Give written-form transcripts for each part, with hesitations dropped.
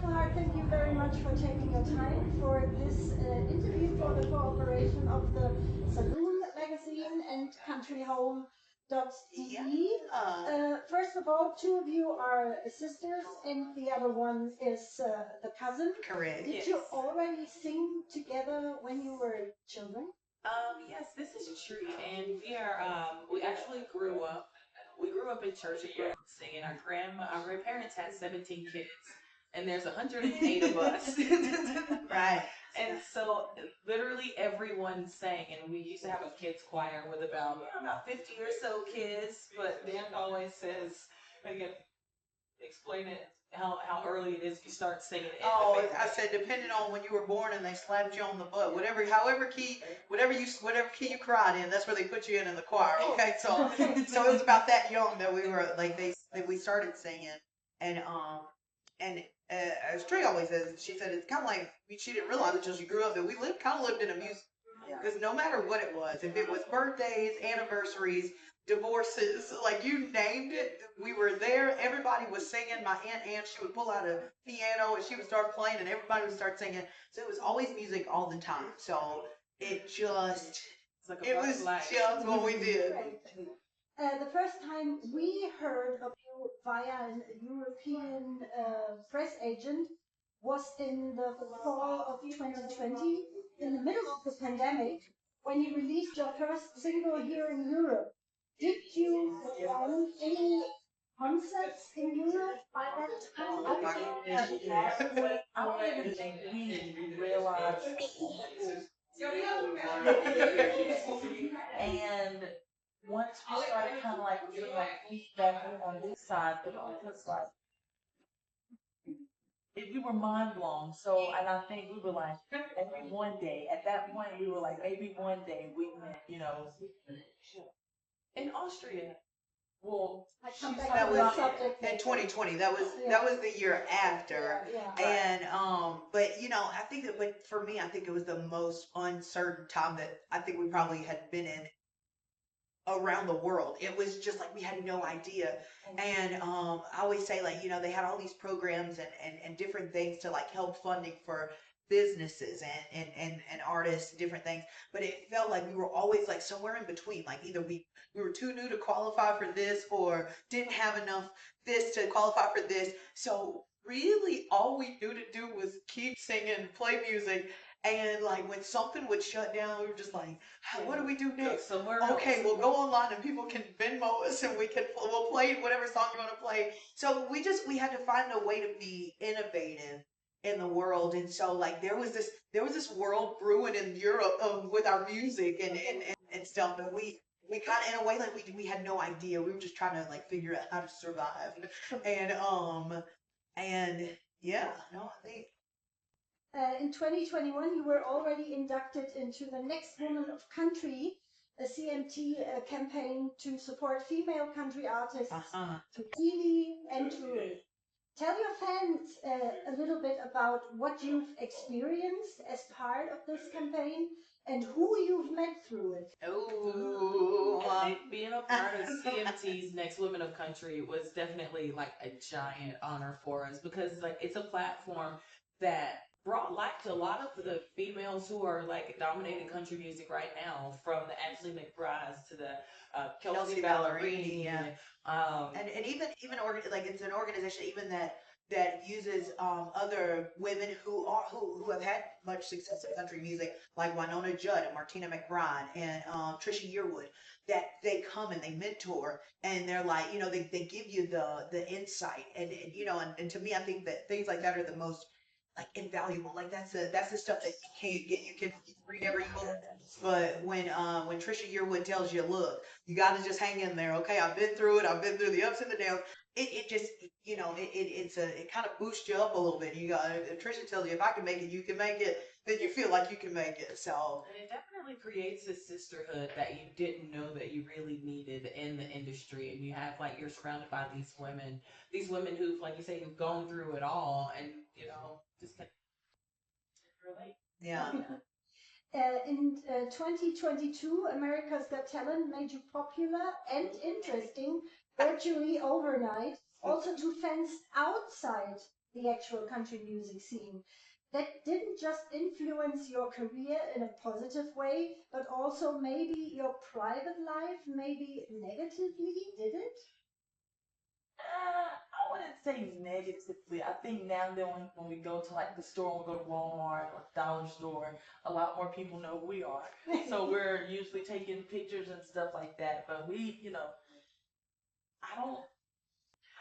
Hart, thank you very much for taking your time for this interview for the cooperation of the Saloon Magazine and CountryHome.de. First of all, two of you are sisters, and the other one is the cousin. Correct. Did you already sing together when you were children? Yes, this is true, and we actually grew up. We grew up in church and grew up singing. Our grandparents had 17 kids, and there's 108 of us. Right. And so literally everyone sang, and we used to have a kids choir with about 50 or so kids. But Dan always says, again, explain it how early it is you start singing. Oh, I said depending on when you were born and they slapped you on the butt, whatever key you cried in, that's where they put you in the choir. Okay, so it was about that young that we were like that we started singing, and as Trey always says, she said it's kind of like she didn't realize until she grew up that we kind of lived in a music. Because no matter what it was, if it was birthdays, anniversaries, divorces, like you named it, we were there. Everybody was singing. My Aunt Ann, she would pull out a piano and she would start playing, and everybody would start singing. So it was always music all the time. So it was just what we did. The first time we heard of you via a European press agent was in the fall of 2020, in the middle of the pandemic, when you released your first single here in Europe. Did you run any concerts in Europe by that time? I don't even think we realized. And once we started kind of like getting like feedback on this side, but it was like we were mind blown. So, and I think we were like, maybe one day. At that point, we were like, maybe one day we went, in Austria. Well, that was in 2020. That was the year after. And but I think that, but for me, I think it was the most uncertain time that I think we probably had been in around the world. It was just like we had no idea. And I always say, like, they had all these programs and different things to like help funding for businesses and artists, different things, but it felt like we were always like somewhere in between. Like either we were too new to qualify for this, or didn't have enough this to qualify for this. So really all we knew to do was keep singing, play music. And like when something would shut down, we were just like, what do we do next? Okay, we'll go online and people can Venmo us, and we'll play whatever song you want to play. So we had to find a way to be innovative in the world. And so like there was this world brewing in Europe with our music and stuff. And we kind of, in a way, like we had no idea. We were just trying to like figure out how to survive. And yeah, no, I think. In 2021, you were already inducted into the Next Woman of Country, a CMT campaign to support female country artists to TV and touring. Tell your fans a little bit about what you've experienced as part of this campaign and who you've met through it. Being a part of CMT's Next Women of Country was definitely like a giant honor for us, because like it's a platform that brought life to a lot of the females who are like dominating country music right now, from the Ashley McBrides to the Kelsey Ballerini, and even like it's an organization even that uses other women who have had much success in country music, like Winona Judd and Martina McBride and Trisha Yearwood, that they come and they mentor, and they're like, they give you the insight, and to me, I think that things like that are the most like invaluable. Like that's the stuff that you can't get. You can read every book, but when Trisha Yearwood tells you, look, you got to just hang in there. Okay, I've been through it. I've been through the ups and the downs. It just it kind of boosts you up a little bit. If Trisha tells you, if I can make it, you can make it, then you feel like you can make it. So and it definitely creates a sisterhood that you didn't know that you really needed in the industry. And you have like, you're surrounded by these women who've, like you say, who've gone through it all, and just can relate. Yeah. In 2022, America's Got Talent made you popular and interesting virtually overnight, also to fans outside the actual country music scene. That didn't just influence your career in a positive way, but also maybe your private life, maybe negatively, did it? I wouldn't say negatively. I think now that when we go to like the store, when we go to Walmart or Dollar Store, a lot more people know who we are. So we're usually taking pictures and stuff like that. But we, I don't,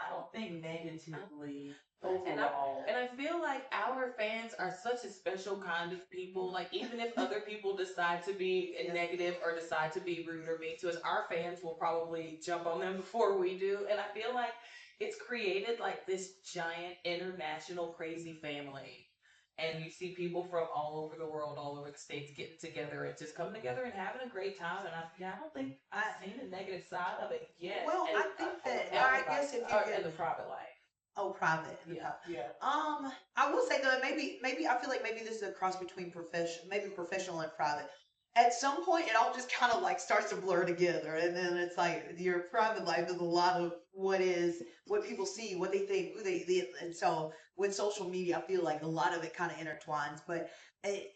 I don't think negatively overall. And I feel like our fans are such a special kind of people. Like even if other people decide to be negative or decide to be rude or mean to us, our fans will probably jump on them before we do. And I feel like it's created like this giant international crazy family. And you see people from all over the world, all over the states getting together and just coming together and having a great time. And I don't think I've seen the negative side of it yet. Well, and, I think that I guess if you in the private life. Oh, private. Yeah. I will say though, maybe I feel like maybe this is a cross between professional and private. At some point, it all just kind of like starts to blur together, and then it's like your private life is a lot of what people see, what they think, and so with social media, I feel like a lot of it kind of intertwines. But it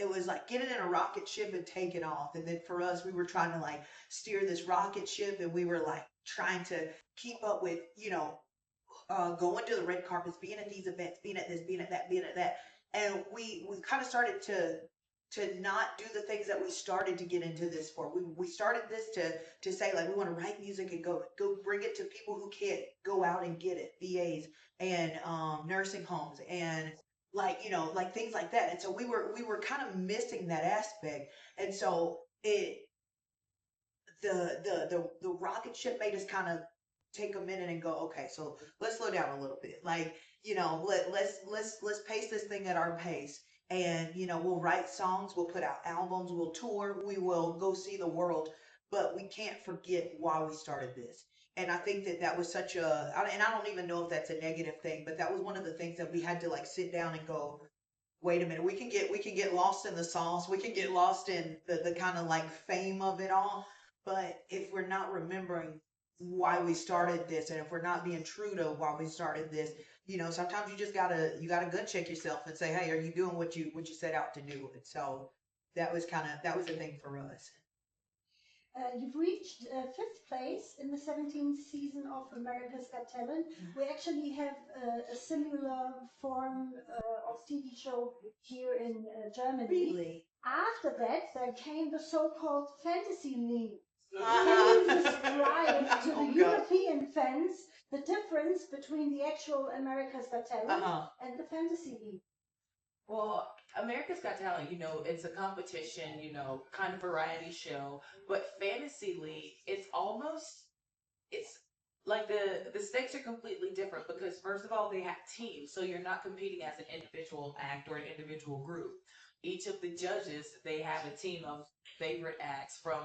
was like getting in a rocket ship and taking off, and then for us, we were trying to like steer this rocket ship, and we were like trying to keep up with, going to the red carpets, being at these events, being at this, being at that, being at that. And we kind of started to not do the things that we started to get into this for. We started this to say like we want to write music and go bring it to people who can't go out and get it, VAs and nursing homes and like things like that. And so we were kind of missing that aspect. And so the rocket ship made us kind of take a minute and go, okay, so let's slow down a little bit. Like, let's pace this thing at our pace. And, we'll write songs, we'll put out albums, we'll tour, we will go see the world, but we can't forget why we started this. And I think that was such and I don't even know if that's a negative thing, but that was one of the things that we had to like sit down and go, wait a minute, we can get lost in the sauce, we can get lost in the kind of like fame of it all. But if we're not remembering why we started this, and if we're not being true to why we started this, sometimes you gotta gut check yourself and say, hey, are you doing what you set out to do? And so that was the thing for us. You've reached fifth place in the 17th season of America's Got Talent. We actually have a similar form of TV show here in Germany. Really? After that, there came the so-called Fantasy League. Can you describe to the European fans the difference between the actual America's Got Talent and the Fantasy League? Well, America's Got Talent, it's a competition, kind of variety show. But Fantasy League, it's like the stakes are completely different because first of all, they have teams. So you're not competing as an individual act or an individual group. Each of the judges, they have a team of favorite acts from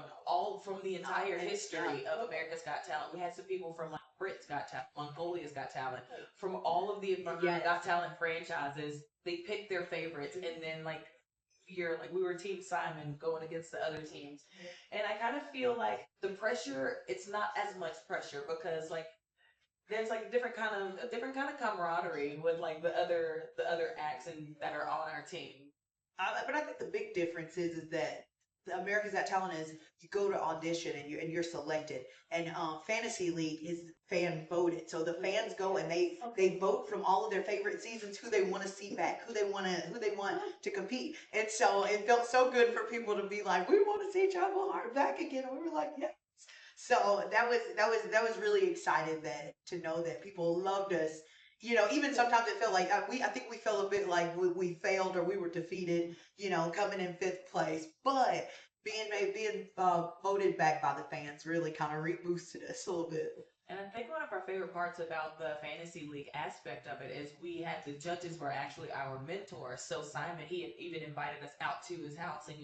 the entire history of America's Got Talent. We had some people from like Britain's Got Talent, Mongolia's Got Talent, from all of the Got Talent franchises. They picked their favorites, and then like we were Team Simon going against the other teams, and I kind of feel like the pressure. It's not as much pressure because like there's like a different kind of camaraderie with like the other acts and that are on our team. But I think the big difference is that the America's Got Talent is you go to audition and you're selected, and Fantasy League is fan voted. So the fans go and they vote from all of their favorite seasons who they want to see back, who they want to compete. And so it felt so good for people to be like, we want to see Tribal Hart back again. And we were like, yes. So that was really exciting to know that people loved us. Even sometimes it felt like I think we felt a bit like we failed or we were defeated, coming in fifth place. But being voted back by the fans really kind of reboosted us a little bit. And I think one of our favorite parts about the Fantasy League aspect of it is we had the judges were actually our mentors. So Simon, he had even invited us out to his house and,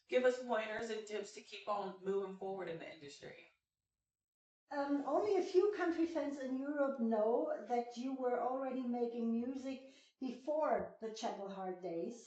give us pointers and tips to keep on moving forward in the industry. Only a few country fans in Europe know that you were already making music before the Chapel Hart days.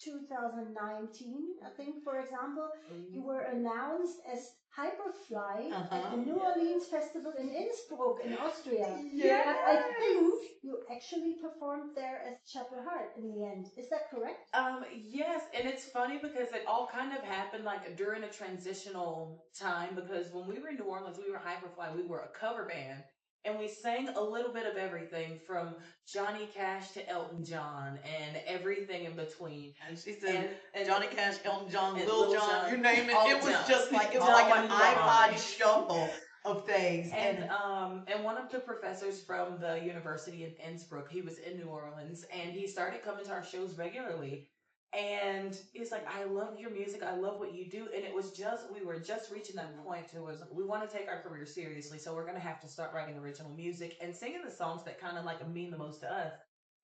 2019, I think, for example, you were announced as Hyperfly at the New Orleans Festival in Innsbruck in Austria. Yes. But I think you actually performed there as Chapel Hart in the end. Is that correct? Yes, and it's funny because it all kind of happened like during a transitional time, because when we were in New Orleans, we were Hyperfly, we were a cover band. And we sang a little bit of everything from Johnny Cash to Elton John and everything in between. And she said, Johnny Cash, Elton John, and Lil Jon, you name it. all It was Johns. just like, it was John like an Bon iPod Jovi. shuffle of things. And one of the professors from the University of Innsbruck, he was in New Orleans, and he started coming to our shows regularly. And he's like, I love your music. I love what you do. And it was just, we were just reaching that point to was we want to take our career seriously. So we're going to have to start writing original music and singing the songs that kind of like mean the most to us.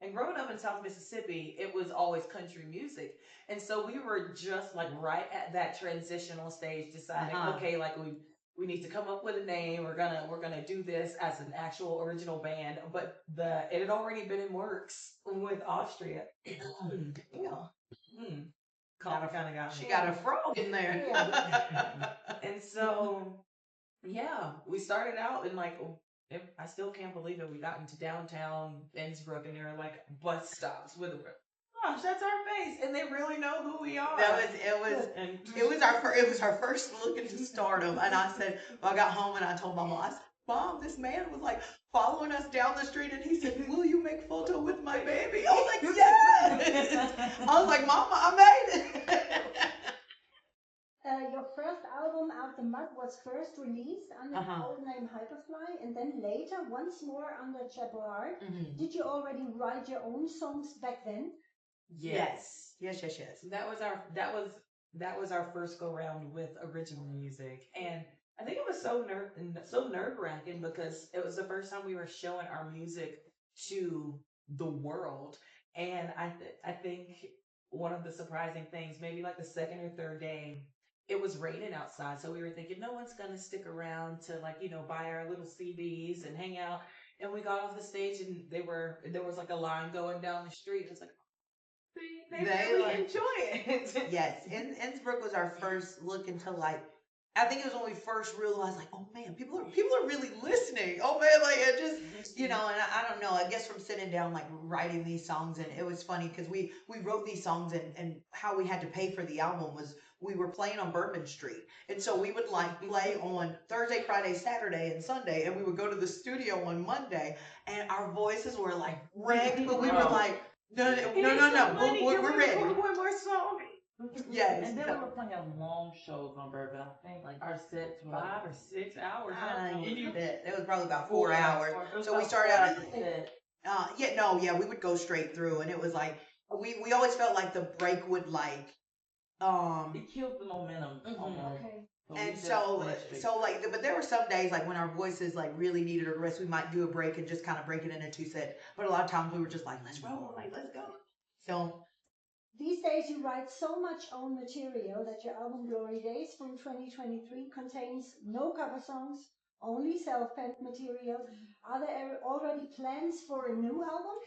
And growing up in South Mississippi, it was always country music. And so we were just like right at that transitional stage deciding, okay, like we need to come up with a name. We're gonna do this as an actual original band. But it had already been in works with Austria. Coffee kind of got me. She got a frog in there. And so, yeah, we started out in like, I still can't believe it. We got into downtown Innsbruck, and there are like bus stops with gosh, that's our face, and they really know who we are. It was our first look into stardom. And I said, well, I got home and I told my mom, I said, Mom, this man was like following us down the street, and he said, will you make photo with my baby? I was like, yes. I was like, Mama, I made it. Your first album, Out the Mud, was first released under the old name Hyperfly, and then later, once more under Chapel Hart. Did you already write your own songs back then? Yes. That was our first go round with original music, and I think it was so nerve wracking because it was the first time we were showing our music to the world, and I think one of the surprising things, maybe like the second or third day, it was raining outside, so we were thinking no one's gonna stick around to buy our little CDs and hang out, and we got off the stage and there was like a line going down the street. It's like they really enjoy it. Yes, Innsbruck was our first look into I think it was when we first realized oh man, people are really listening. Oh man, it just and I don't know. I guess from sitting down writing these songs, and it was funny because we wrote these songs, and how we had to pay for the album was we were playing on Bourbon Street, and so we would play on Thursday, Friday, Saturday, and Sunday, and we would go to the studio on Monday, and our voices were wrecked, but we were like. No, we're ready. One more song. Yes. And then we were playing long shows on Bourbon. I think our sets were 5 or 6 hours. It was probably about 4 hours. So we started out. We would go straight through, and it was we always felt like the break would it killed the momentum. Okay. And but there were some days when our voices really needed a rest, we might do a break and just kind of break it into 2 sets. But a lot of times we were just let's roll, let's go. So these days you write so much own material that your album Glory Days from 2023 contains no cover songs, only self-penned material. Are there already plans for a new album?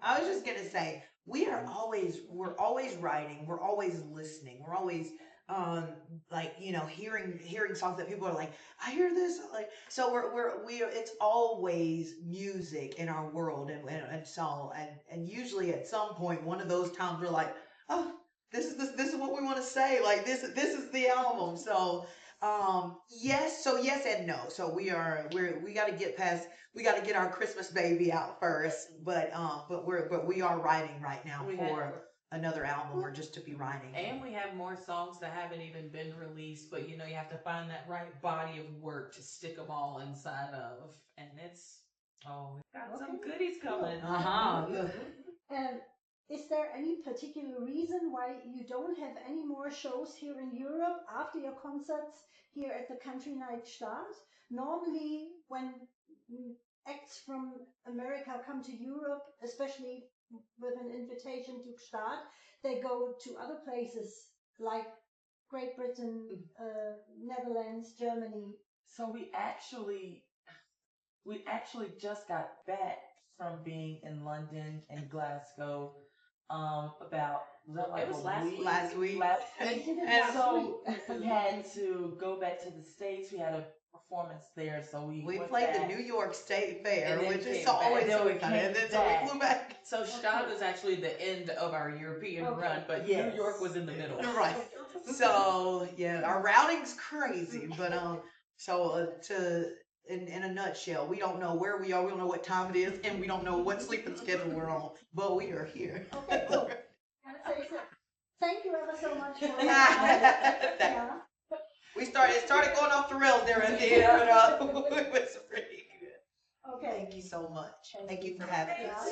I was just gonna say we're always writing, we're always listening, we're always hearing songs that people are I hear this so we're it's always music in our world, and usually at some point one of those times we're oh, this is what we want to say, this is the album. So yes and no. So we got to get our Christmas baby out first, but we are writing right now for another album, or just to be writing. And we have more songs that haven't even been released, but you have to find that right body of work to stick them all inside of, and we've got some goodies coming. Is there any particular reason why you don't have any more shows here in Europe after your concerts here at the Country Night Gstaad? Normally, when acts from America come to Europe, especially with an invitation to Gstaad, they go to other places like Great Britain, Netherlands, Germany. So we actually just got back from being in London and Glasgow, about, was that like It was a last week? week. Last week. Last We week. did it And last So week. we had to go back to the States. We had a performance there, so we We went played back. the New York State Fair, And then which is came so back. always And then so we exciting. And then came so we back. flew back. So Gstaad is actually the end of our European Okay. run, but Yes. New York was in the middle. Right. So yeah, our routing's crazy, but in a nutshell, we don't know where we are, we don't know what time it is, and we don't know what sleeping schedule we're on, but we are here. Okay, cool. Gotta say so. Thank you ever so much for That- We started going off the rails there at the end, but it was pretty good. Okay. Thank you so much. Thank you for having Yeah. us.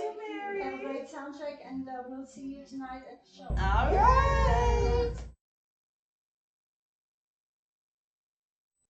Have a great sound check, and we'll see you tonight at the show. All right.